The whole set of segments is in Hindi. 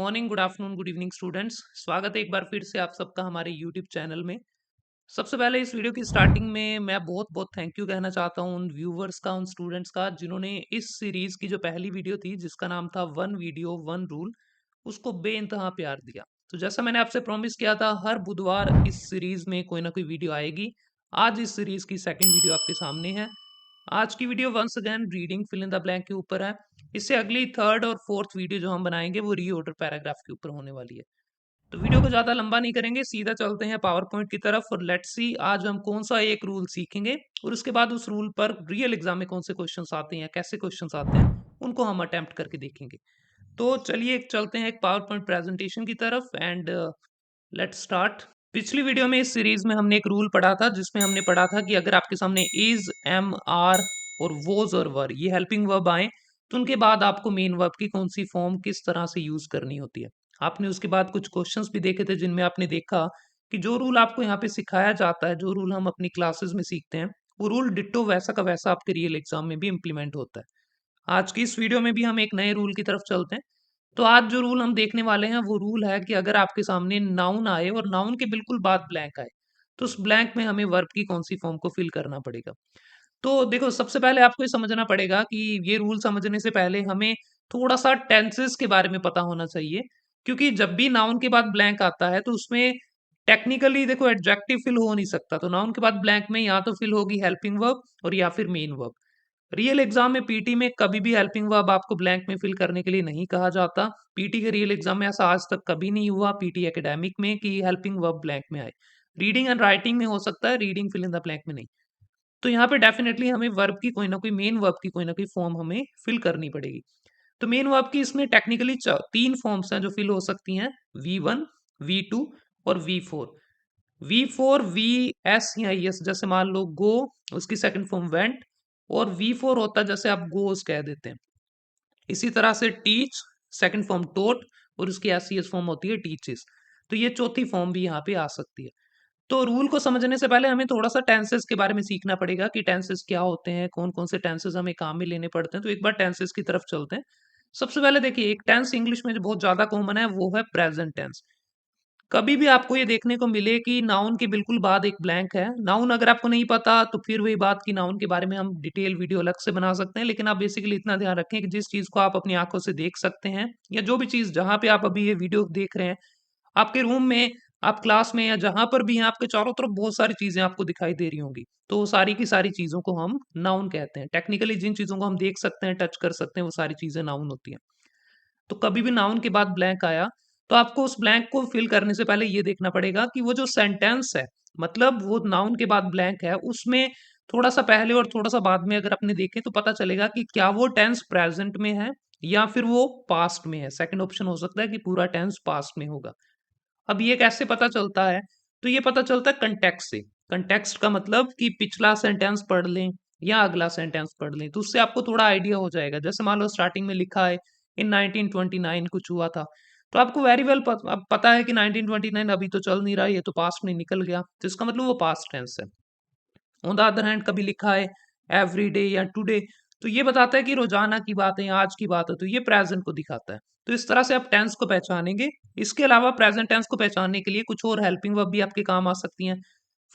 Morning, good afternoon, good evening students. स्वागत है एक बार फिर से आप सबका हमारे यूट्यूब चैनल में। सबसे पहले इस वीडियो की स्टार्टिंग में मैं बहुत बहुत थैंक यू कहना चाहता हूँ उन व्यूवर्स का, उन स्टूडेंट्स का जिन्होंने इस सीरीज की जो पहली वीडियो थी जिसका नाम था वन वीडियो वन रूल, उसको बेइंतहा प्यार दिया। तो जैसा मैंने आपसे प्रॉमिस किया था, हर बुधवार इस सीरीज में कोई ना कोई वीडियो आएगी। आज इस सीरीज की सेकंड वीडियो आपके सामने है। आज की video once again reading fill in the blank के ऊपर है। इससे अगली थर्ड और फोर्थ वीडियो जो हम बनाएंगे वो रीऑर्डर पैराग्राफ के ऊपर होने वाली है। तो वीडियो को ज्यादा लंबा नहीं करेंगे, सीधा चलते हैं पावर पॉइंट की तरफ और लेट्स सी आज हम कौन सा एक रूल सीखेंगे और उसके बाद उस रूल पर रियल एग्जाम में कौन से क्वेश्चंस आते हैं, कैसे क्वेश्चंस आते हैं, उनको हम अटेम्प्ट करके देखेंगे। तो चलिए चलते हैं एक पावर पॉइंट प्रेजेंटेशन की तरफ एंड लेट्स स्टार्ट। पिछली वीडियो में इस सीरीज में हमने एक रूल पढ़ा था जिसमें हमने पढ़ा था कि अगर आपके सामने इज, एम, आर और वोज और वर ये हेल्पिंग वर्ब आए तो उनके बाद आपको मेन वर्ब की कौन सी फॉर्म किस तरह से यूज करनी होती है। आपने उसके बाद कुछ क्वेश्चंस भी देखे थे जिनमें आपने देखा कि जो रूल आपको यहाँ पे सिखाया जाता है, जो रूल हम अपनी क्लासेस में सीखते हैं, वो रूल डिट्टो वैसा का वैसा आपके रियल एग्जाम में भी इम्प्लीमेंट होता है। आज की इस वीडियो में भी हम एक नए रूल की तरफ चलते हैं। तो आज जो रूल हम देखने वाले हैं वो रूल है कि अगर आपके सामने नाउन आए और नाउन के बिल्कुल बाद ब्लैंक आए तो उस ब्लैंक में हमें वर्ब की कौन सी फॉर्म को फिल करना पड़ेगा। तो देखो, सबसे पहले आपको ये समझना पड़ेगा कि ये रूल समझने से पहले हमें थोड़ा सा टेंसेस के बारे में पता होना चाहिए। क्योंकि जब भी नाउन के बाद ब्लैंक आता है तो उसमें टेक्निकली देखो एडजेक्टिव फिल हो नहीं सकता। तो नाउन के बाद ब्लैंक में या तो फिल होगी हेल्पिंग वर्ब और या फिर मेन वर्ब। रियल एग्जाम में पीटी में कभी भी हेल्पिंग वर्ब आपको ब्लैंक में फिल करने के लिए नहीं कहा जाता। पीटी के रियल एग्जाम में ऐसा आज तक कभी नहीं हुआ पीटी एकेडमिक में कि हेल्पिंग वर्ब ब्लैंक में आए। रीडिंग एंड राइटिंग में हो सकता है, reading fill in the blank में नहीं। तो यहाँ पे डेफिनेटली हमें वर्ब की कोई ना कोई, मेन वर्ब की कोई ना कोई फॉर्म हमें फिल करनी पड़ेगी। तो मेन वर्ब की इसमें टेक्निकली तीन फॉर्म्स हैं जो फिल हो सकती हैं, V1, V2 और V4। V4 वी एस या एस, जैसे मान लो गो, उसकी सेकंड फॉर्म वेंट, और V4 होता है जैसे आप गोज कह देते हैं। इसी तरह से टीच, सेकंड फॉर्म टोट, और उसकी एस फॉर्म होती है टीचेस। तो ये चौथी फॉर्म भी यहाँ पे आ सकती है। तो रूल को समझने से पहले हमें थोड़ा सा टेंसेस के बारे में सीखना पड़ेगा कि टेंसेस क्या होते हैं, कौन कौन से टेंसेस हमें काम में लेने पड़ते हैं। तो एक बार टेंसेस की तरफ चलते हैं। सबसे पहले देखिए, एक टेंस इंग्लिश में जो बहुत ज्यादा कॉमन है वो है प्रेजेंट टेंस। कभी भी आपको ये देखने को मिले कि नाउन के बिल्कुल बाद एक ब्लैंक है। नाउन अगर आपको नहीं पता तो फिर वही बात कि नाउन के बारे में हम डिटेल वीडियो अलग से बना सकते हैं, लेकिन आप बेसिकली इतना ध्यान रखें कि जिस चीज को आप अपनी आंखों से देख सकते हैं या जो भी चीज जहां पे आप अभी ये वीडियो देख रहे हैं, आपके रूम में, आप क्लास में या जहां पर भी हैं, आपके चारों तरफ बहुत सारी चीजें आपको दिखाई दे रही होंगी। तो वो सारी की सारी चीजों को हम नाउन कहते हैं। टेक्निकली जिन चीजों को हम देख सकते हैं, टच कर सकते हैं, वो सारी चीजें नाउन होती हैं। तो कभी भी नाउन के बाद ब्लैंक आया तो आपको उस ब्लैंक को फिल करने से पहले ये देखना पड़ेगा कि वो जो सेंटेंस है, मतलब वो नाउन के बाद ब्लैंक है, उसमें थोड़ा सा पहले और थोड़ा सा बाद में अगर अपने देखें तो पता चलेगा कि क्या वो टेंस प्रेजेंट में है या फिर वो पास्ट में है। सेकंड ऑप्शन हो सकता है कि पूरा टेंस पास्ट में होगा। अब ये कैसे पता चलता है? तो ये पता चलता है कंटेक्स्ट से। कंटेक्स्ट का मतलब कि पिछला सेंटेंस पढ़ लें या अगला सेंटेंस पढ़ लें तो उससे आपको थोड़ा आइडिया हो जाएगा। जैसे मान लो स्टार्टिंग में लिखा है इन 1929 कुछ हुआ था, तो आपको वेरी वेल पता है कि 1929 अभी तो चल नहीं रहा, ये तो पास्ट में निकल गया, तो इसका मतलब वो पास्ट टेंस है। ऑन द अदर हैंड कभी लिखा है एवरी डे या टुडे, तो ये बताता है कि रोजाना की बात है या आज की बात है, तो ये प्रेजेंट को दिखाता है। तो इस तरह से आप टेंस को पहचानेंगे। इसके अलावा प्रेजेंट टेंस को पहचानने के लिए कुछ और हेल्पिंग वर्ब भी आपके काम आ सकती हैं।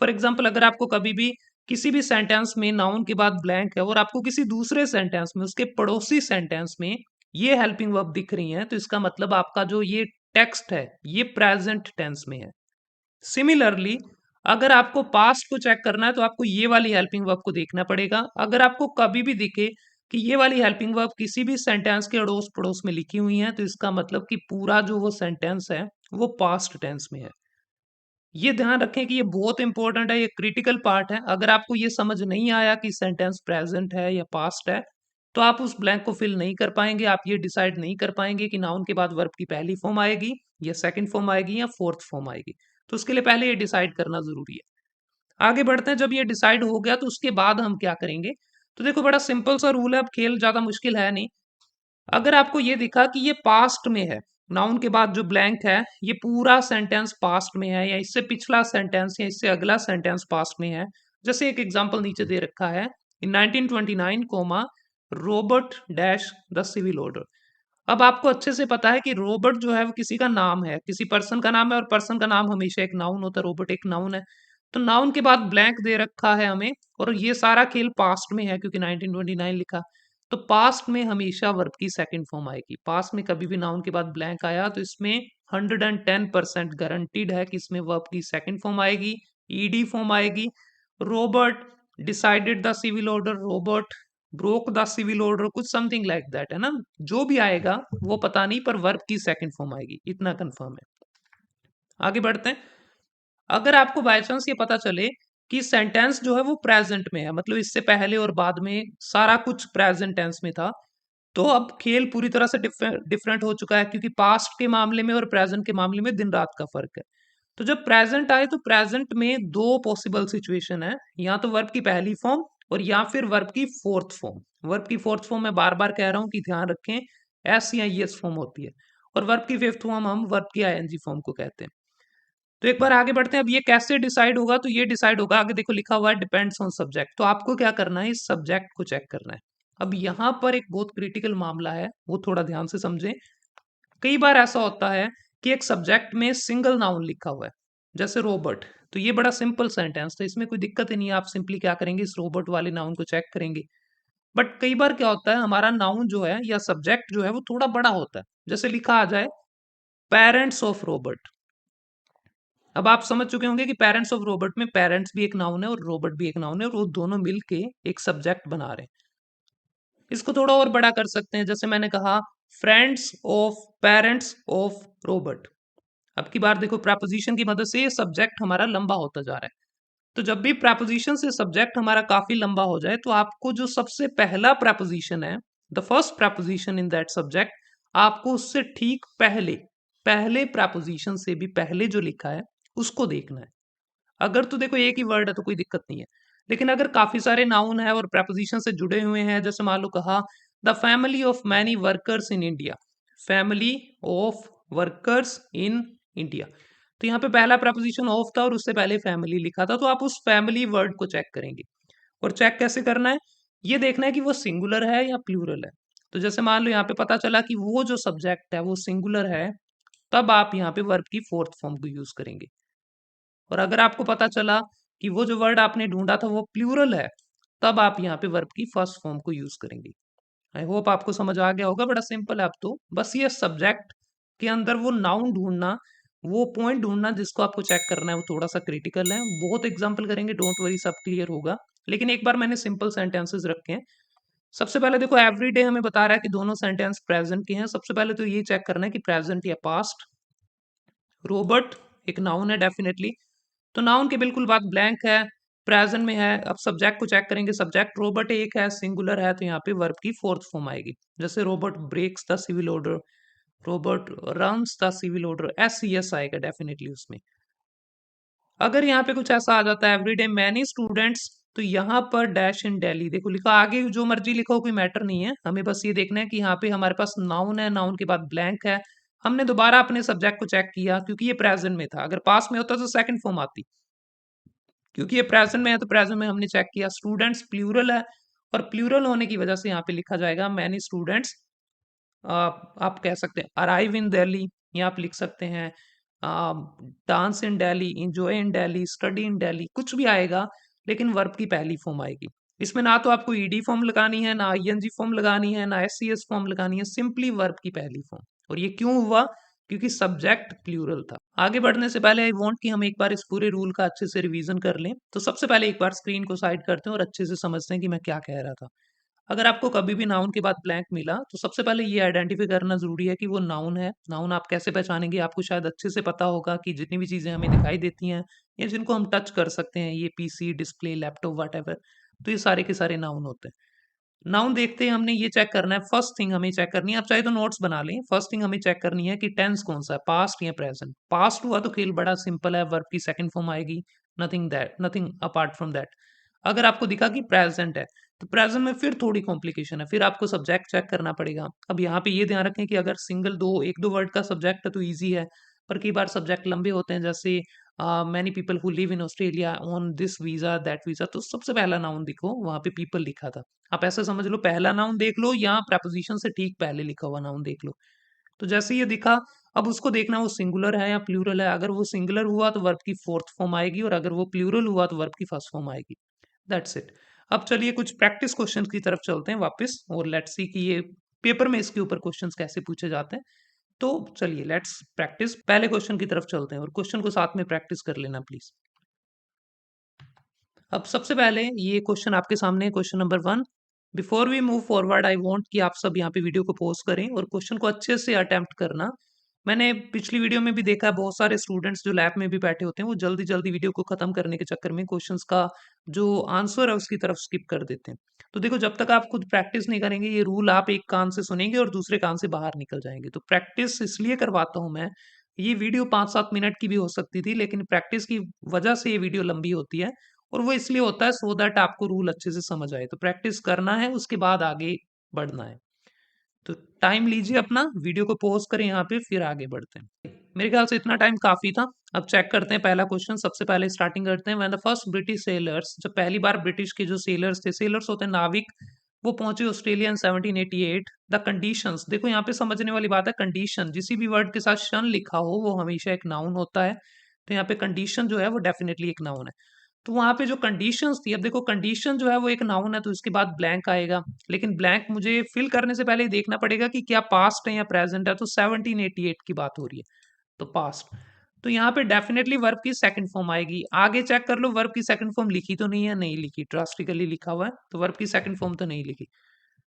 फॉर एग्जाम्पल, अगर आपको कभी भी किसी भी सेंटेंस में नाउन के बाद ब्लैंक है और आपको किसी दूसरे सेंटेंस में, उसके पड़ोसी सेंटेंस में ये हेल्पिंग वर्ब दिख रही है, तो इसका मतलब आपका जो ये टेक्स्ट है ये प्रेजेंट टेंस में है। सिमिलरली, अगर आपको पास्ट को चेक करना है तो आपको ये वाली हेल्पिंग वर्ब को देखना पड़ेगा। अगर आपको कभी भी दिखे कि ये वाली हेल्पिंग वर्ब किसी भी सेंटेंस के अड़ोस पड़ोस में लिखी हुई है, तो इसका मतलब कि पूरा जो वो सेंटेंस है वो पास्ट टेंस में है। ये ध्यान रखें कि ये बहुत इंपॉर्टेंट है, ये क्रिटिकल पार्ट है। अगर आपको ये समझ नहीं आया कि सेंटेंस प्रेजेंट है या पास्ट है तो आप उस ब्लैंक को फिल नहीं कर पाएंगे। आप ये डिसाइड नहीं कर पाएंगे कि नाउन के बाद वर्ब की पहली फॉर्म आएगी या सेकंड फॉर्म आएगी या फोर्थ फॉर्म आएगी। तो उसके लिए पहले ये डिसाइड करना जरूरी है। आगे बढ़ते हैं। जब ये डिसाइड हो गया तो उसके बाद हम क्या करेंगे? तो देखो, बड़ा सिंपल सा रूल है, अब खेल ज्यादा मुश्किल है नहीं। अगर आपको ये दिखा कि ये पास्ट में है, नाउन के बाद जो ब्लैंक है ये पूरा सेंटेंस पास्ट में है या इससे पिछला सेंटेंस या इससे अगला सेंटेंस पास्ट में है, जैसे एक एग्जांपल नीचे दे रखा है in 1929 comma Robert dash the civil order. अब आपको अच्छे से पता है कि रोबोट जो है वो किसी का नाम है, किसी पर्सन का नाम है, और पर्सन का नाम हमेशा एक नाउन होता है, रोबोट एक नाउन है। तो नाउन के बाद ब्लैंक दे रखा है हमें, और ये सारा खेल पास्ट में है क्योंकि 1929 लिखा। तो पास्ट में हमेशा वर्ब की सेकंड फॉर्म आएगी। पास्ट में कभी भी नाउन के बाद ब्लैंक आया तो इसमें 110% गारंटीड है कि इसमें वर्ब की सेकंड फॉर्म आएगी, ईडी फॉर्म आएगी। Robot decided the civil order, robot broke the civil order, कुछ समथिंग लाइक दैट, है ना। जो भी आएगा वो पता नहीं, पर वर्ब की सेकंड फॉर्म आएगी, इतना कंफर्म है। आगे बढ़ते हैं। अगर आपको बाय चांस ये पता चले कि सेंटेंस जो है वो प्रेजेंट में है, मतलब इससे पहले और बाद में सारा कुछ प्रेजेंट टेंस में था, तो अब खेल पूरी तरह से डिफरेंट हो चुका है, क्योंकि पास्ट के मामले में और प्रेजेंट के मामले में दिन रात का फर्क है। तो जब प्रेजेंट आए तो प्रेजेंट में दो पॉसिबल सिचुएशन है, या तो वर्ब की पहली फॉर्म और या फिर वर्ब की फोर्थ फॉर्म। वर्ब की फोर्थ फॉर्म मैं बार बार कह रहा हूं कि ध्यान रखें, एस या ईएस फॉर्म होती है, और वर्ब की फिफ्थ फॉर्म हम वर्ब की आईएनजी फॉर्म को कहते हैं। तो एक बार आगे बढ़ते हैं। अब ये कैसे डिसाइड होगा, तो ये डिसाइड होगा, आगे देखो लिखा हुआ है डिपेंड्स ऑन सब्जेक्ट। तो आपको क्या करना है, इस सब्जेक्ट को चेक करना है। अब यहाँ पर एक बहुत क्रिटिकल मामला है, वो थोड़ा ध्यान से समझें। कई बार ऐसा होता है कि एक सब्जेक्ट में सिंगल नाउन लिखा हुआ है, जैसे रोबोट। तो ये बड़ा सिंपल सेंटेंस था, इसमें कोई दिक्कत ही नहीं है। आप सिंपली क्या करेंगे, इस रोबोट वाले नाउन को चेक करेंगे। बट कई बार क्या होता है, हमारा नाउन जो है या सब्जेक्ट जो है वो थोड़ा बड़ा होता है। जैसे लिखा आ जाए पेरेंट्स ऑफ रोबोट। अब आप समझ चुके होंगे कि पेरेंट्स ऑफ रोबोट में पेरेंट्स भी एक नाउन है और रोबोट भी एक नाउन है, और वो दोनों मिलके एक सब्जेक्ट बना रहे हैं। इसको थोड़ा और बड़ा कर सकते हैं, जैसे मैंने कहा friends of parents of robot. अब की बार देखो, प्रपोजिशन की मदद से ये सब्जेक्ट हमारा लंबा होता जा रहा है। तो जब भी प्रपोजिशन से सब्जेक्ट हमारा काफी लंबा हो जाए, तो आपको जो सबसे पहला प्रपोजिशन है, the first preposition in that subject, आपको उससे ठीक पहले पहले प्रपोजिशन से भी पहले जो लिखा है उसको देखना है। अगर तो देखो एक ही वर्ड है तो कोई दिक्कत नहीं है, लेकिन अगर काफी सारे नाउन है और प्रपोजिशन से जुड़े हुए हैं, जैसे मान लो कहा the family of many workers in India, family of workers in India, तो यहाँ पे पहला प्रपोजिशन ऑफ था और उससे पहले फैमिली लिखा था, तो आप उस फैमिली वर्ड को चेक करेंगे। और चेक कैसे करना है, ये देखना है कि वो सिंगुलर है या प्लूरल है। तो जैसे मान लो यहाँ पे पता चला कि वो जो सब्जेक्ट है वो सिंगुलर है, तब आप यहाँ पे वर्ब की फोर्थ फॉर्म को यूज करेंगे। और अगर आपको पता चला कि वो जो वर्ड आपने ढूंढा था वो प्लूरल है, तब आप यहाँ पे वर्ब की फर्स्ट फॉर्म को यूज करेंगे। आई होप आपको समझ आ गया होगा, बड़ा सिंपल है। अब तो बस ये सब्जेक्ट के अंदर वो नाउन ढूंढना, वो पॉइंट ढूंढना जिसको आपको चेक करना है, वो थोड़ा सा क्रिटिकल है। बहुत एग्जाम्पल करेंगे, डोंट वरी, सब क्लियर होगा। लेकिन एक बार मैंने सिंपल सेंटेंसेस रखे हैं। सबसे पहले देखो, एवरीडे हमें बता रहा है कि दोनों सेंटेंस प्रेजेंट के हैं। सबसे पहले तो ये चेक करना है कि प्रेजेंट या पास्ट। रोबोट एक नाउन है डेफिनेटली, तो नाउन के बिल्कुल बाद ब्लैंक है, प्रेजेंट में है। अब सब्जेक्ट को चेक करेंगे, सब्जेक्ट रोबोट एक है, सिंगुलर है, तो यहाँ पे वर्ब की फोर्थ फॉर्म आएगी। जैसे robot breaks the civil order, robot runs the civil order, S C S आएगा डेफिनेटली उसमें। अगर यहाँ पे कुछ ऐसा आ जाता है एवरीडे मैनी स्टूडेंट्स, तो यहाँ पर डैश इन दिल्ली, देखो लिखा आगे जो मर्जी लिखो, कोई मैटर नहीं है। हमें बस ये देखना है कि यहाँ पे हमारे पास नाउन है, नाउन के बाद ब्लैंक है। हमने दोबारा अपने सब्जेक्ट को चेक किया क्योंकि ये प्रेजेंट में था। अगर पास में होता तो सेकंड फॉर्म आती, क्योंकि ये प्रेजेंट में है तो प्रेजेंट में हमने चेक किया। स्टूडेंट्स प्लूरल है, और प्लूरल होने की वजह से यहाँ पे लिखा जाएगा मैनी स्टूडेंट्स। आप कह सकते हैं अराइव इन दिल्ली, या आप लिख सकते हैं dance in Delhi, enjoy in Delhi, study in Delhi, कुछ भी आएगा, लेकिन वर्ब की पहली फॉर्म आएगी। इसमें ना तो आपको ईडी फॉर्म लगानी है, ना आईएनजी फॉर्म लगानी है, ना एससीएस फॉर्म लगानी है, सिंपली वर्ब की पहली फॉर्म। और ये क्यों हुआ, क्योंकि सब्जेक्ट प्लूरल था। आगे बढ़ने से पहले आई वांट कि हम एक बार इस पूरे रूल का अच्छे से रिवीजन कर लें। तो सबसे पहले एक बार स्क्रीन को साइड करते हैं और अच्छे से समझते हैं कि मैं क्या कह रहा था। अगर आपको कभी भी नाउन के बाद ब्लैंक मिला, तो सबसे पहले ये आइडेंटिफाई करना जरूरी है कि वो नाउन है। नाउन आप कैसे पहचानेंगे, आपको शायद अच्छे से पता होगा कि जितनी भी चीजें हमें दिखाई देती हैं या जिनको हम टच कर सकते हैं, ये पीसी, डिस्प्ले, लैपटॉप, व्हाटएवर, तो ये सारे के सारे नाउन होते हैं। नाउन देखते ही हमने ये चेक करना है, फर्स्ट थिंग हमें चेक करनी है, आप चाहे तो नोट्स बना लें। फर्स्ट थिंग हमें चेक करनी है कि टेंस कौन सा है, पास्ट या प्रेजेंट। पास्ट हुआ तो खेल बड़ा सिंपल है, वर्ब की सेकंड फॉर्म आएगी, नथिंग अपार्ट फ्रॉम दैट। अगर आपको दिखा कि प्रेजेंट है, तो प्रेजेंट में फिर थोड़ी कॉम्प्लिकेशन है, फिर आपको सब्जेक्ट चेक करना पड़ेगा। अब यहाँ पे ये ध्यान रखें कि अगर सिंगल एक दो वर्ड का सब्जेक्ट है तो ईजी है, पर कई बार सब्जेक्ट लंबे होते हैं, जैसे many people who live in Australia on this visa that visa. तो सबसे पहला नाउन देखो वहां पे पीपल लिखा था। आप ऐसा समझ लो पहला नाउन देख लो या प्रपोजिशन से ठीक पहले लिखा हुआ नाउन देख लो। तो जैसे ये दिखा, अब उसको देखना वो सिंगुलर है या प्लूरल है। अगर वो सिंगुलर हुआ तो वर्ब की फोर्थ फॉर्म आएगी, और अगर वो प्लूरल हुआ तो वर्ब की फर्स्ट फॉर्म आएगी। That's it. अब चलिए कुछ प्रैक्टिस क्वेश्चन की तरफ चलते हैं वापस, और लेट्स सी कि ये पेपर में इसके ऊपर क्वेश्चंस कैसे पूछे जाते हैं। तो चलिए लेट्स प्रैक्टिस। पहले क्वेश्चन की तरफ चलते हैं और क्वेश्चन को साथ में प्रैक्टिस कर लेना प्लीज। अब सबसे पहले ये क्वेश्चन आपके सामने है, question number 1। Before we move forward I want कि आप सब यहाँ पे वीडियो को पॉज करें और क्वेश्चन को अच्छे से अटेम्प्ट करना। मैंने पिछली वीडियो में भी देखा है बहुत सारे स्टूडेंट्स जो लैब में भी बैठे होते हैं वो जल्दी जल्दी वीडियो को खत्म करने के चक्कर में क्वेश्चंस का जो आंसर है उसकी तरफ स्किप कर देते हैं। तो देखो जब तक आप खुद प्रैक्टिस नहीं करेंगे ये रूल आप एक कान से सुनेंगे और दूसरे कान से बाहर निकल जाएंगे। तो प्रैक्टिस इसलिए करवाता हूँ मैं। ये वीडियो 5-7 मिनट की भी हो सकती थी, लेकिन प्रैक्टिस की वजह से ये वीडियो लंबी होती है, और वो इसलिए होता है सो दैट आपको रूल अच्छे से समझ आए। तो प्रैक्टिस करना है, उसके बाद आगे बढ़ना है। तो टाइम लीजिए अपना, वीडियो को पॉज करें यहाँ पे, फिर आगे बढ़ते हैं। मेरे ख्याल से इतना टाइम काफी था। अब चेक करते हैं पहला क्वेश्चन। सबसे पहले स्टार्टिंग करते हैं। When the first British sellers, जब पहली बार ब्रिटिश के जो सेलर्स थे, सेलर्स होते हैं नाविक, वो पहुंचे ऑस्ट्रेलिया इन 1788। द कंडीशंस, देखो यहाँ पे समझने वाली बात है, कंडीशन जिसी भी वर्ड के साथ शन लिखा हो वो हमेशा एक नाउन होता है। तो यहाँ पे कंडीशन जो है वो डेफिनेटली एक नाउन है। तो वहां पे जो कंडीशंस थी, अब देखो कंडीशन जो है वो एक नाउन है तो इसके बाद ब्लैंक आएगा, लेकिन ब्लैंक मुझे फिल करने से पहले देखना पड़ेगा कि क्या पास्ट है या प्रेजेंट है। तो 1788 की बात हो रही है तो पास्ट। तो यहाँ पे डेफिनेटली वर्ब की सेकंड फॉर्म आएगी। आगे चेक कर लो वर्ब की सेकंड फॉर्म लिखी तो नहीं है, नहीं लिखी, ड्रास्टिकली लिखा हुआ है, तो वर्ब की सेकंड फॉर्म तो नहीं लिखी।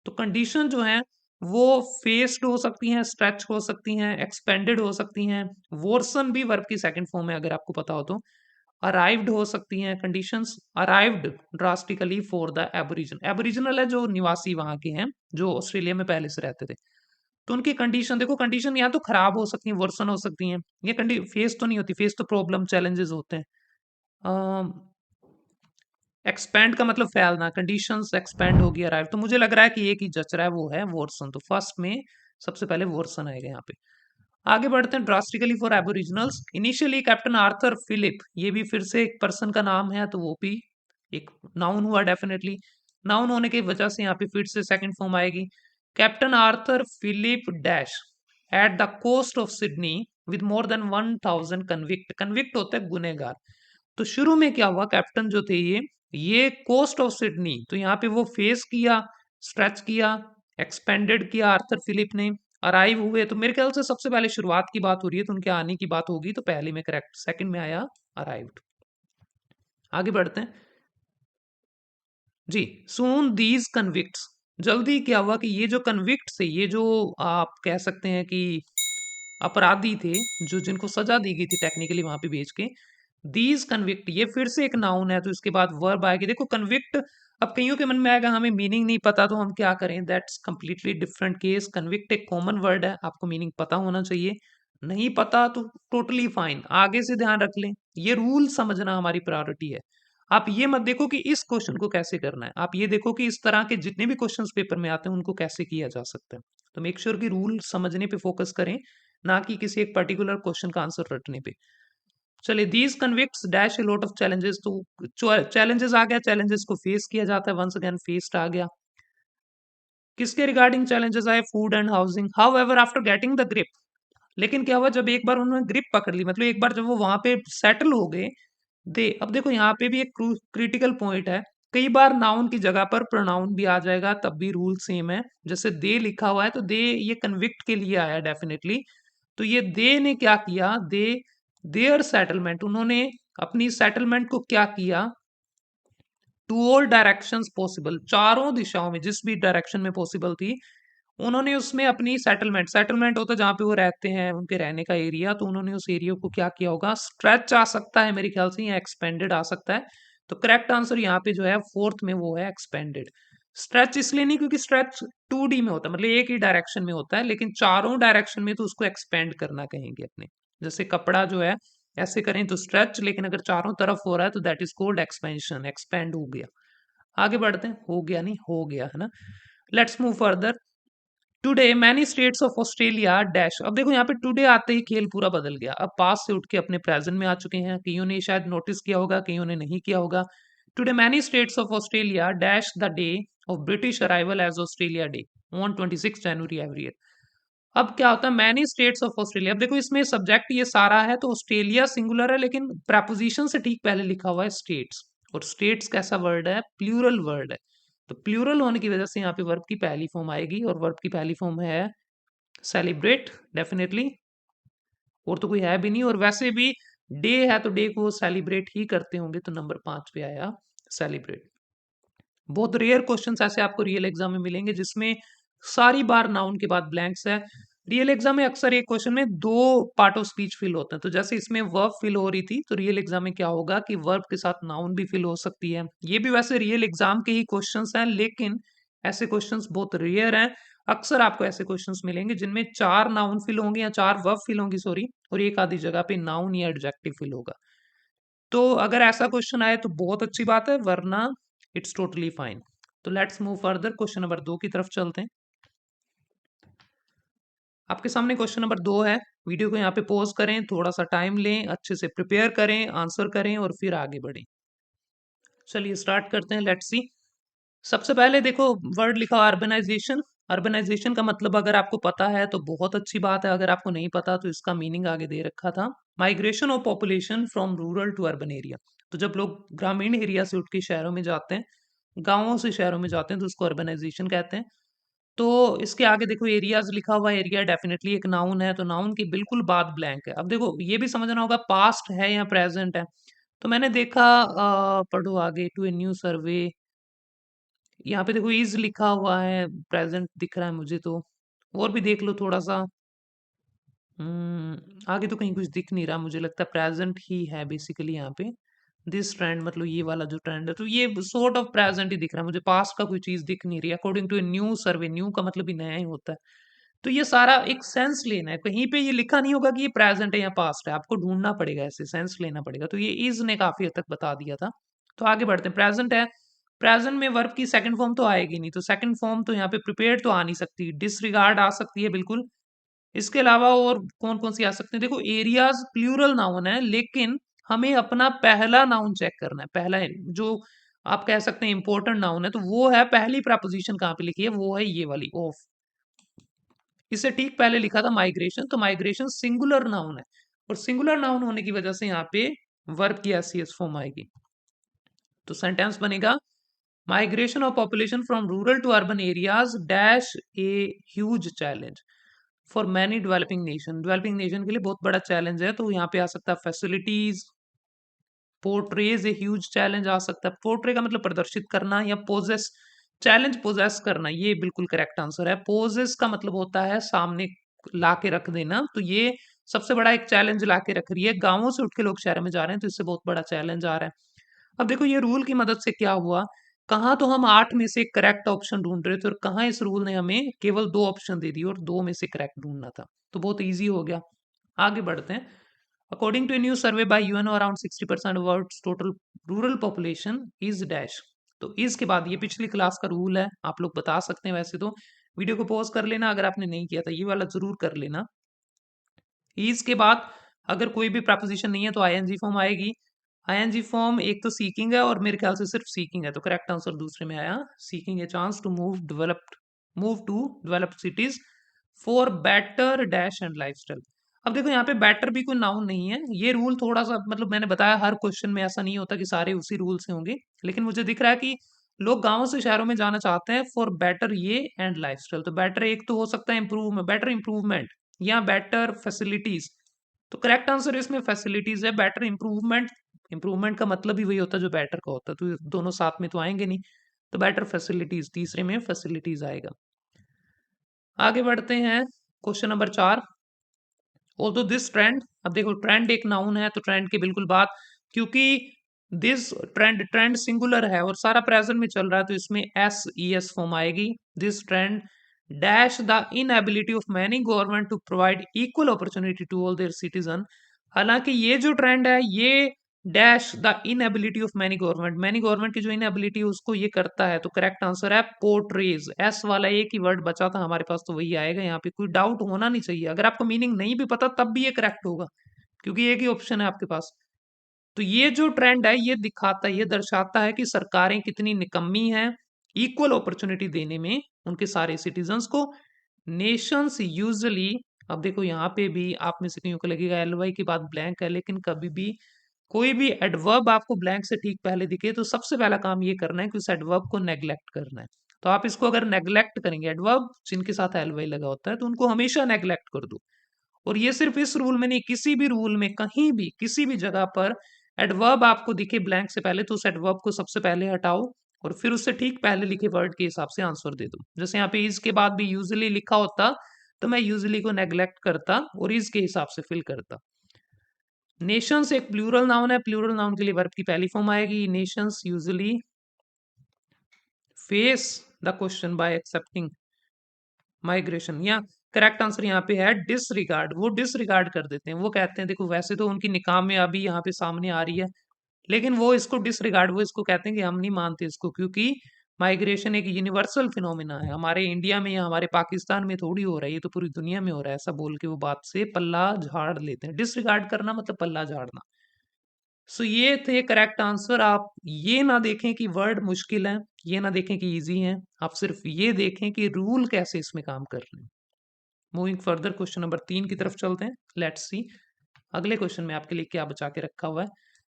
तो कंडीशन जो है वो फेस्ड हो सकती हैं, स्ट्रेच हो सकती हैं, एक्सपेंडेड हो सकती हैं। वोर्सन भी वर्ब की सेकंड फॉर्म है अगर आपको पता हो तो। अराइव्ड हो सकती हैं conditions, arrived drastically for the aborigine, aboriginal है जो निवासी वहां के हैं जो ऑस्ट्रेलिया में पहले से रहते थे। तो उनकी कंडीशन देखो, कंडीशन या तो खराब हो सकती है, वर्सन हो सकती हैं, ये कंडी फेस तो नहीं होती, फेस तो प्रॉब्लम चैलेंजेस होते हैं। एक्सपैंड का मतलब फैलना, कंडीशंस एक्सपैंड होगी, अराइव, तो मुझे लग रहा है कि एक ही जच रहा है वो है वॉर्सन। तो फर्स्ट में सबसे पहले वॉर्सन आएगा यहाँ पे। आगे बढ़ते हैं। Drastically for aboriginals, initially captain Arthur Phillip, ये भी फिर से एक पर्सन का नाम है तो वो भी एक नाउन हुआ डेफिनेटली। नाउन होने की वजह से यहाँ पे फिर से सेकंड फॉर्म आएगी। Captain Arthur Phillip dash at the coast of Sydney with more than 1000 convict, convict होता है गुनेगार। तो शुरू में क्या हुआ, कैप्टन जो थे ये कोस्ट ऑफ सिडनी, तो यहाँ पे वो फेस किया, स्ट्रेच किया, एक्सपेंडेड किया आर्थर फिलिप ने, अराइव हुए। तो मेरे ख्याल से सबसे पहले शुरुआत की बात हो रही है तो उनके आने की बात होगी, तो पहले में करेक्ट, सेकंड में आया अराइव्ड। आगे बढ़ते हैं जी। सून दीज कन्विक्ट्स, जल्दी क्या हुआ कि ये जो कन्विक्ट थे, ये जो आप कह सकते हैं कि अपराधी थे, जो जिनको सजा दी गई थी टेक्निकली वहां पे भेज के, दीज कन्विक्ट, ये फिर से एक नाउन है तो इसके बाद वर्ब आएगी। देखो कन्विक्ट, अब कईयों के मन में आएगा हमें मीनिंग नहीं पता तो हम क्या करें, that's completely different case. Convict एक कॉमन वर्ड है, आपको मीनिंग पता होना चाहिए, नहीं पता तो टोटली फाइन, आगे से ध्यान रख लें। ये रूल समझना हमारी प्रायोरिटी है। आप ये मत देखो कि इस क्वेश्चन को कैसे करना है, आप ये देखो कि इस तरह के जितने भी क्वेश्चंस पेपर में आते हैं उनको कैसे किया जा सकता है। तो मेक श्योर कि रूल समझने पे फोकस करें, ना कि किसी एक पर्टिकुलर क्वेश्चन का आंसर रटने पे। चलिए, these convicts dash a lot of challenges, तो चैलेंजेस आ गया, चैलेंजेस को फेस किया जाता है, वंस अगेन फेस्ड आ गया। किसके रिगार्डिंग चैलेंजेस आए, food and housing. How ever after getting the grip, लेकिन क्या हुआ जब एक बार उन्होंने ग्रिप पकड़ ली, मतलब एक बार जब वो वहां पे सेटल हो गए, दे, अब देखो यहाँ पे भी एक क्रिटिकल पॉइंट है, कई बार नाउन की जगह पर प्रोनाउन भी आ जाएगा तब भी रूल सेम है। जैसे दे लिखा हुआ है तो दे ये कन्विक्ट के लिए आया डेफिनेटली। तो ये दे ने क्या किया, दे देयर सेटलमेंट, उन्होंने अपनी सेटलमेंट को क्या किया, टू ऑल डायरेक्शंस पॉसिबल, चारों दिशाओं में जिस भी डायरेक्शन में पॉसिबल थी उन्होंने उसमें अपनी सेटलमेंट, सेटलमेंट होता है जहां पे वो रहते हैं उनके रहने का एरिया, तो उन्होंने उस एरिया को क्या किया होगा, स्ट्रेच आ सकता है मेरे ख्याल से, या एक्सपेंडेड आ सकता है। तो करेक्ट आंसर यहाँ पे जो है फोर्थ में वो है एक्सपेंडेड। स्ट्रेच इसलिए नहीं क्योंकि स्ट्रेच 2D में होता है, मतलब एक ही डायरेक्शन में होता है, लेकिन चारों डायरेक्शन में तो उसको एक्सपेंड करना कहेंगे अपने। जैसे कपड़ा जो है ऐसे करें तो स्ट्रेच, लेकिन अगर चारों तरफ हो रहा है तो that is called expansion, expand हो गया। आगे बढ़ते हैं, हो गया नहीं हो गया है ना। Let's move further. Today many states of Australia dash. अब देखो यहाँ पे टुडे आते ही खेल पूरा बदल गया। अब पास्ट से उठ के अपने प्रेजेंट में आ चुके हैं। कईयों ने शायद नोटिस किया होगा, कईयों ने नहीं किया होगा। Today many states of Australia dash the day of British arrival as Australia day on 26 January every year. अब क्या होता है, मैनी स्टेट्स ऑफ ऑस्ट्रेलिया। अब देखो इसमें सब्जेक्ट ये सारा है तो ऑस्ट्रेलिया सिंगुलर है, लेकिन प्रपोजिशन से ठीक पहले लिखा हुआ है स्टेट्स। और स्टेट्स कैसा वर्ड है, प्लूरल वर्ड है। तो प्लूरल होने की वजह से यहाँ पे वर्ब की पहली फॉर्म आएगी, और वर्ब की पहली फॉर्म है सेलिब्रेट डेफिनेटली। और तो कोई है भी नहीं, और वैसे भी डे है तो डे को सेलिब्रेट ही करते होंगे, तो नंबर 5 पे आया सेलिब्रेट। बहुत रेयर क्वेश्चंस ऐसे आपको रियल एग्जाम में मिलेंगे जिसमें सारी बार नाउन के बाद ब्लैंक्स है। रियल एग्जाम में अक्सर एक क्वेश्चन में दो पार्ट ऑफ स्पीच फिल होते हैं, तो जैसे इसमें वर्ब फिल हो रही थी, तो रियल एग्जाम में क्या होगा कि वर्ब के साथ नाउन भी फिल हो सकती है। ये भी वैसे रियल एग्जाम के ही क्वेश्चंस हैं, लेकिन ऐसे क्वेश्चंस बहुत रेयर हैं। अक्सर आपको ऐसे क्वेश्चंस मिलेंगे जिनमें 4 नाउन फिल होंगे या 4 वर्ब फिल होंगी, सॉरी, और एक आधी जगह पे नाउन या एडजेक्टिव फिल होगा। तो अगर ऐसा क्वेश्चन आए तो बहुत अच्छी बात है, वरना इट्स टोटली फाइन। तो let's move further, question number 2 की तरफ चलते हैं। आपके सामने क्वेश्चन नंबर 2 है। वीडियो को यहाँ पे पॉज करें, थोड़ा सा टाइम लें, अच्छे से प्रिपेयर करें, आंसर करें और फिर आगे बढ़ें। चलिए स्टार्ट करते हैं, लेट्स सी। सबसे पहले देखो वर्ड लिखा अर्बनाइजेशन। अर्बनाइजेशन का मतलब अगर आपको पता है तो बहुत अच्छी बात है, अगर आपको नहीं पता तो इसका मीनिंग आगे दे रखा था। Migration of population from rural to urban area. तो जब लोग ग्रामीण एरिया से उठ के शहरों में जाते हैं, गांवों से शहरों में जाते हैं, तो उसको अर्बनाइजेशन कहते हैं। तो इसके आगे देखो एरियाज लिखा हुआ है। एरिया डेफिनेटली एक नाउन है, तो नाउन की बिल्कुल बाद ब्लैंक है। अब देखो ये भी समझना होगा पास्ट है या प्रेजेंट है। तो मैंने देखा, पढ़ो आगे, टू ए न्यू सर्वे, यहाँ पे देखो इज लिखा हुआ है, प्रेजेंट दिख रहा है मुझे तो। और भी देख लो थोड़ा सा। आगे तो कहीं कुछ दिख नहीं रहा, मुझे लगता है प्रेजेंट ही है बेसिकली यहाँ पे। दिस ट्रेंड मतलब ये वाला जो ट्रेंड है, तो ये सॉर्ट ऑफ प्रेजेंट ही दिख रहा है मुझे, पास्ट का कोई चीज दिख नहीं रही। According to a new survey, new का मतलब भी नया ही होता है। तो ये सारा एक सेंस लेना है, कहीं पे ये लिखा नहीं होगा कि ये प्रेजेंट है या पास्ट है, आपको ढूंढना पड़ेगा, ऐसे सेंस लेना पड़ेगा। तो ये इज ने काफी हद तक बता दिया था। तो आगे बढ़ते हैं। प्रेजेंट है, प्रेजेंट में वर्ब की सेकंड फॉर्म तो आएगी नहीं, तो सेकंड फॉर्म तो यहाँ पे प्रिपेयर्ड तो आ नहीं सकती, डिसरिगार्ड आ सकती है बिल्कुल। इसके अलावा और कौन कौन सी आ सकती है, देखो एरियाज प्लूरल नाउन है, लेकिन हमें अपना पहला नाउन चेक करना है। पहला जो आप कह सकते हैं इंपॉर्टेंट नाउन है, तो वो है पहली प्रपोजिशन कहाँ पे लिखी है, वो है ये वाली ऑफ। इससे ठीक पहले लिखा था माइग्रेशन, तो माइग्रेशन सिंगुलर नाउन है, और सिंगुलर नाउन होने की वजह से यहाँ पे वर्ब की एस फॉर्म आएगी। तो सेंटेंस बनेगा, migration of population from rural to urban areas dash a huge challenge for many developing nation. Developing nation के लिए बहुत बड़ा चैलेंज है, तो यहाँ पे आ सकता है facilities. Portrays a huge challenge आ सकता है। पोर्ट्रे का मतलब प्रदर्शित करना, या पोजेस, चैलेंज पोजेस करना, ये बिल्कुल करेक्ट आंसर है। पोजेस का मतलब होता है सामने ला के रख देना, तो ये सबसे बड़ा एक चैलेंज ला के रख रही है। गांवों से उठ के लोग शहर में जा रहे हैं, तो इससे बहुत बड़ा चैलेंज आ रहा है। अब देखो ये रूल की मदद से क्या हुआ, कहाँ तो हम 8 में से करेक्ट ऑप्शन ढूंढ रहे थे, और कहाँ इस रूल ने हमें केवल 2 ऑप्शन दे दी और 2 में से करेक्ट ढूंढना था। तो बहुत ईजी हो गया। आगे बढ़ते हैं। According to a new survey by UNO around 60% of world's total rural population is dash. तो इज के बाद ये पिछली क्लास का रूल है, आप लोग बता सकते हैं वैसे तो। वीडियो को पॉज कर लेना अगर आपने नहीं किया था, ये वाला जरूर कर लेना। इज के बाद अगर कोई भी प्रपोजिशन नहीं है तो आईएनजी फॉर्म आएगी। आईएनजी फॉर्म एक तो सीकिंग है, और मेरे ख्याल से सिर्फ सीकिंग है, तो करेक्ट आंसर दूसरे में आया, seeking a chance to move to developed cities for better dash and lifestyle. अब देखो यहाँ पे बेटर भी कोई नाउन नहीं है, ये रूल थोड़ा सा मतलब मैंने बताया हर क्वेश्चन में ऐसा नहीं होता कि सारे उसी रूल से होंगे, लेकिन मुझे दिख रहा है कि लोग गांवों से शहरों में जाना चाहते हैं फॉर बेटर ये एंड लाइफस्टाइल। तो बेटर एक तो हो सकता है इंप्रूव, बेटर इंप्रूवमेंट या बेटर फैसिलिटीज। तो करेक्ट आंसर इसमें फैसिलिटीज है, बेटर इंप्रूवमेंट। इंप्रूवमेंट का मतलब ही वही होता है जो बेटर का होता है, तो ये दोनों साथ में तो आएंगे नहीं। तो बेटर फैसिलिटीज, तीसरे में फैसिलिटीज आएगा। आगे बढ़ते हैं, question number 4। Although this trend, अब देखो ट्रेंड एक नाउन है, तो ट्रेंड के बिल्कुल बात, क्योंकि दिस ट्रेंड, ट्रेंड सिंगुलर है और सारा प्रेजेंट में चल रहा है, तो इसमें एस ई एस फॉर्म आएगी। This trend dash the inability of many government to provide equal opportunity to all their citizen. हालांकि ये जो ट्रेंड है, ये dash the inability of many government, many government की जो इनएबिलिटी है उसको ये करता है। तो करेक्ट आंसर है पोर्ट्रेज। एस वाला एक ही वर्ड बचा था हमारे पास, तो वही आएगा। यहाँ पे कोई डाउट होना नहीं चाहिए। अगर आपको मीनिंग नहीं भी पता तब भी ये करेक्ट होगा, क्योंकि एक ही ऑप्शन है आपके पास। तो ये जो ट्रेंड है ये दिखाता है, ये दर्शाता है कि सरकारें कितनी निकम्मी हैं इक्वल अपॉर्चुनिटी देने में उनके सारे सिटीजन्स को। नेशंस यूजुअली, अब देखो यहाँ पे भी आप में से कईयों को लगेगा एलवाई की बात ब्लैंक है, लेकिन कभी भी कोई भी एडवर्ब आपको ब्लैंक से ठीक पहले दिखे तो सबसे पहला काम ये करना है कि उस एडवर्ब को नेग्लेक्ट करना है। तो आप इसको अगर नेग्लेक्ट करेंगे, एडवर्ब जिनके साथ एलवाई लगा होता है तो उनको हमेशा नेग्लेक्ट कर दो। और ये सिर्फ इस रूल में नहीं, किसी भी रूल में कहीं भी किसी भी जगह पर एडवर्ब आपको दिखे ब्लैंक से पहले तो उस एडवर्ब को सबसे पहले हटाओ और फिर उससे ठीक पहले लिखे वर्ड के हिसाब से आंसर दे दो। जैसे यहाँ पे इज के बाद भी यूजुअली लिखा होता तो मैं यूजुअली को नेग्लेक्ट करता और इज के हिसाब से फिल करता। नेशंस एक प्लूरल नाउन है, प्लूरल नाउन के लिए वर्ब की पहली फॉर्म आएगी। Nations usually face the question by accepting migration. या करेक्ट आंसर यहाँ पे है डिसरिगार्ड। वो डिसरिगार्ड कर देते हैं, वो कहते हैं देखो वैसे तो उनकी निकामयाबी यहाँ पे सामने आ रही है, लेकिन वो इसको डिसरिगार्ड, वो इसको कहते हैं कि हम नहीं मानते इसको, क्योंकि माइग्रेशन एक यूनिवर्सल फिनोमिना है, हमारे इंडिया में या हमारे पाकिस्तान में थोड़ी हो रहा है, ये तो पूरी दुनिया में हो रहा है। ऐसा बोल के वो बात से पल्ला झाड़ लेते हैं। डिसरिगार्ड करना मतलब पल्ला झाड़ना। सो ये थे करेक्ट आंसर। आप ये ना देखें कि वर्ड मुश्किल है, ये ना देखें कि इजी है, आप सिर्फ ये देखें कि रूल कैसे इसमें काम कर रहे हैं। मूविंग फर्दर क्वेश्चन नंबर 3 की तरफ चलते हैं। लेट्स सी अगले क्वेश्चन में आपके लिए क्या बचा के रखा हुआ है।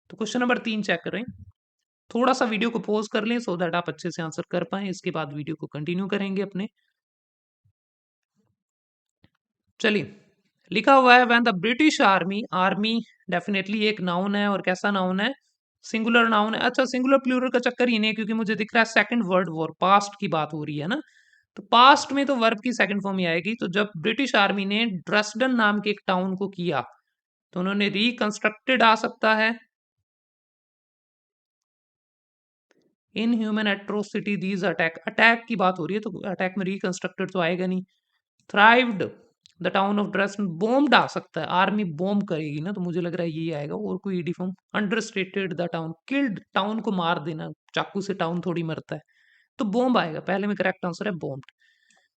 तो क्वेश्चन नंबर 3 चेक करें। थोड़ा सा वीडियो को पॉज कर लें सो दैट आप अच्छे से आंसर कर पाए, इसके बाद वीडियो को कंटिन्यू करेंगे अपने। चलिए, लिखा हुआ है when the British army, army definitely एक नाउन है, और कैसा नाउन है? सिंगुलर नाउन है। अच्छा, सिंगुलर प्लूरल का चक्कर ही नहीं है, क्योंकि मुझे दिख रहा है सेकंड वर्ल्ड वॉर, पास्ट की बात हो रही है ना, तो पास्ट में तो वर्ब की सेकंड फॉर्म ही आएगी। तो जब ब्रिटिश आर्मी ने ड्रेसडन नाम के एक टाउन को किया तो उन्होंने रिकंस्ट्रक्टेड आ सकता है। In human atrocity these attack, attack की बात हो रही है तो अटैक में रिकंस्ट्रक्टेड तो आएगा नहीं। Thrived the town of Dresden, bombed आ सकता है, आर्मी बॉम्ब करेगी ना, तो मुझे लग रहा है ये आएगा। और कोई ED form? Understated the town, killed, town को मार देना, चाकू से टाउन थोड़ी मरता है, तो बॉम्ब आएगा। पहले में करेक्ट आंसर है bombed.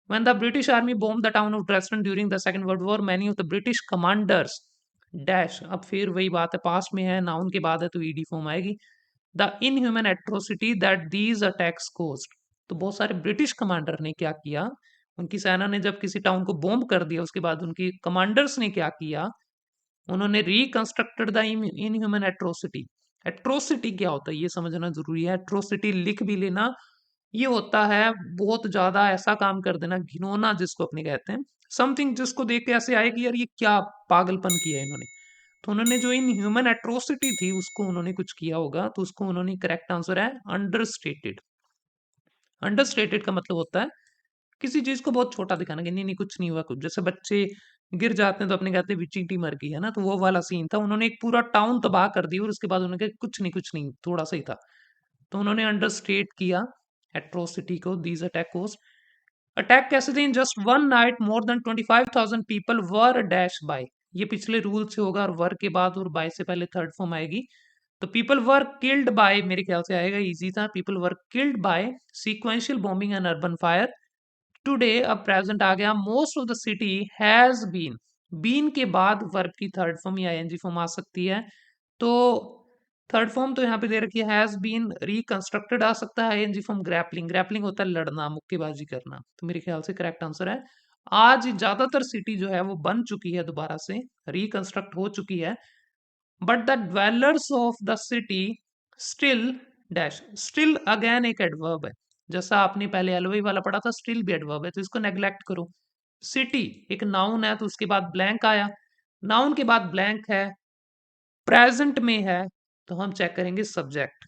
When the British army bombed the town of Dresden during the Second World War, many of the British commanders dash, अब फिर वही बात है, पास्ट में है, नाउन के बाद है तो ईडी फॉर्म आएगी। The inhuman atrocity that these attacks caused, तो बहुत सारे ब्रिटिश कमांडर ने क्या किया, उनकी सेना ने जब किसी टाउन को बॉम्ब कर दिया उसके बाद उनकी कमांडर्स ने क्या किया, उन्होंने reconstructed the inhuman atrocity. Atrocity क्या होता है ये समझना जरूरी है। एट्रोसिटी लिख भी लेना, ये होता है बहुत ज्यादा ऐसा काम कर देना, घिनौना जिसको अपने कहते हैं, समथिंग जिसको देख के ऐसे आए कि यार ये क्या पागलपन किया है इन्होंने। तो उन्होंने जो इन ह्यूमन एट्रोसिटी थी उसको उन्होंने कुछ किया होगा, तो उसको उन्होंने, करेक्ट आंसर है अंडरस्टेटेड। अंडरस्टेटेड का मतलब होता है किसी चीज को बहुत छोटा दिखाना कि नहीं नहीं कुछ नहीं हुआ, कुछ, जैसे बच्चे गिर जाते हैं तो अपने कहते हैं चींटी मर गई है ना, तो वो वाला सीन था। उन्होंने एक पूरा टाउन तबाह कर दिया और उसके बाद उन्होंने कहा कुछ नहीं थोड़ा सा ही था, तो उन्होंने अंडरस्टेट किया एट्रोसिटी को। दीज अटैक कोस, अटैक कैसे थे? In just one night more than 25,000 people were dash by, ये पिछले रूल से होगा, और वर के बाद और बाय से पहले थर्ड फॉर्म आएगी। तो पीपल वर किल्ड बाय मेरे ख्याल से आएगा, इजी था। People were killed by sequential bombing and urban fire. Today, अब प्रेजेंट आ गया, most of the city has been के बाद वर्ब की थर्ड फॉर्म या आईएनजी फॉर्म आ सकती है। तो थर्ड फॉर्म तो यहाँ पे दे रखी है हैज बीन, रिकंस्ट्रक्टेड आ सकता है आईएनजी फॉर्म ग्रैपलिंग, ग्रैपलिंग होता है लड़ना, मुक्केबाजी करना, तो मेरे ख्याल से करेक्ट आंसर है। आज ज्यादातर सिटी जो है वो बन चुकी है, दोबारा से रिकंस्ट्रक्ट हो चुकी है, but the dwellers of the city still dash, still again एक एडवर्ब है, जैसा आपने पहले एलओई वाला पढ़ा था, स्टिल भी एडवर्ब है, तो इसको नेग्लेक्ट करो। सिटी एक नाउन है तो उसके बाद ब्लैंक आया, नाउन के बाद ब्लैंक है, प्रेजेंट में है, तो हम चेक करेंगे सब्जेक्ट।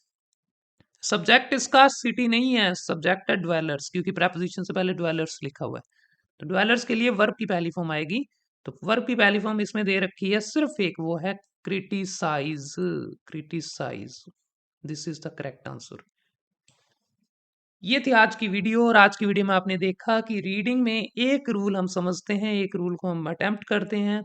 सब्जेक्ट इसका सिटी नहीं है, सब्जेक्ट है ड्वेलर्स, क्योंकि प्रेपोजिशन से पहले ड्वेलर्स लिखा हुआ है, तो ड्वेलर्स के लिए वर्ब की पहली फॉर्म आएगी। तो वर्ब की पहली फॉर्म इसमें दे रखी है सिर्फ एक, वो है criticize, criticize, this is the correct answer. ये थी आज की वीडियो, और आज की वीडियो में आपने देखा कि रीडिंग में एक रूल हम समझते हैं, एक रूल को हम अटेम्प्ट करते हैं,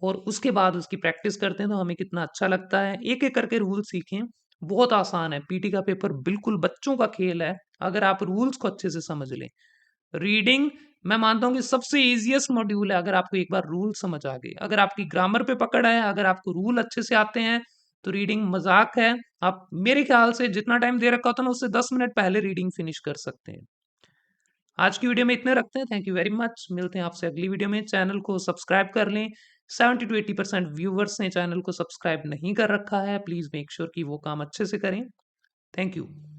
और उसके बाद उसकी प्रैक्टिस करते हैं तो हमें कितना अच्छा लगता है। एक-एक करके रूल सीखें, बहुत आसान है। पीटी का पेपर बिल्कुल बच्चों का खेल है, अगर आप रूल्स को अच्छे से समझ लें। रीडिंग मैं मानता हूँ कि सबसे ईज़िएस्ट मॉड्यूल है अगर आपको एक बार रूल समझ आ गए। अगर आपकी ग्रामर पे पकड़ है, अगर आपको रूल अच्छे से आते हैं, तो रीडिंग मज़ाक है। आप मेरे ख्याल से जितना टाइम दे रखा होता है ना, उससे 10 मिनट पहले रीडिंग फिनिश कर सकते हैं। आज की वीडियो में इतने रखते हैं। Thank you very much. मिलते हैं आपसे अगली वीडियो में। चैनल को सब्सक्राइब कर लें। 70 टू 80% व्यूवर्स ने चैनल को सब्सक्राइब नहीं कर रखा है। प्लीज़ मेक श्योर कि वो काम अच्छे से करें। Thank you.